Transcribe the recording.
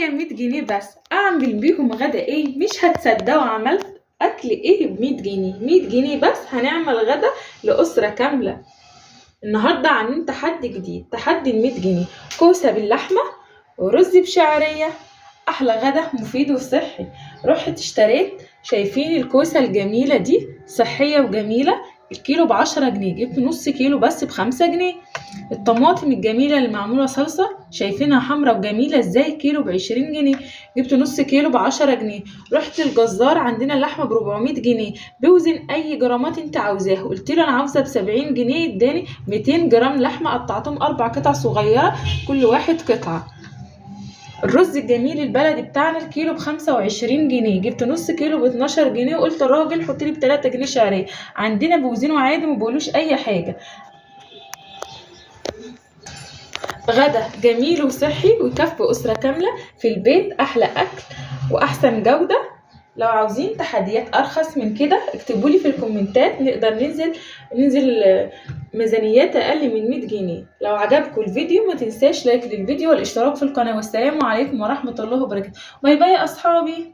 معايا 100 جنيه بس، اعمل بيهم غدا ايه؟ مش هتصدقوا عملت اكل ايه ب100 جنيه. 100 جنيه بس هنعمل غدا لاسره كامله. النهارده عاملين تحدي جديد، تحدي ال100 جنيه. كوسه باللحمه ورز بشعريه، احلى غدا مفيد وصحي. رحت اشتريت، شايفين الكوسه الجميله دي صحيه وجميله، الكيلو ب10 جنيه، جبت نص كيلو بس ب5 جنيه. الطماطم الجميله اللي معموله صلصه، شايفينها حمرا وجميله ازاي، كيلو ب20 جنيه، جبت نص كيلو ب10 جنيه. رحت الجزار، عندنا اللحمه ب400 جنيه، بوزن اي جرامات انت عاوزاها، قلت له انا عاوزه ب70 جنيه، اداني 200 جرام لحمه، قطعتهم 4 قطع صغيره، كل واحد قطعه. الرز الجميل البلدي بتاعنا الكيلو ب25 جنيه، جبت نص كيلو ب12 جنيه، وقلت الراجل حط لي ب3 جنيه شعريه. عندنا بوزنه عادي، ما بقولوش اي حاجه. غدا جميل وصحي ويكفي اسره كامله في البيت، احلى اكل واحسن جوده. لو عاوزين تحديات ارخص من كده اكتبولي في الكومنتات، نقدر ننزل ميزانيات اقل من 100 جنيه. لو عجبكم الفيديو ما تنساش لايك للفيديو والاشتراك في القناه، والسلام عليكم ورحمه الله وبركاته. باي باي يا اصحابي.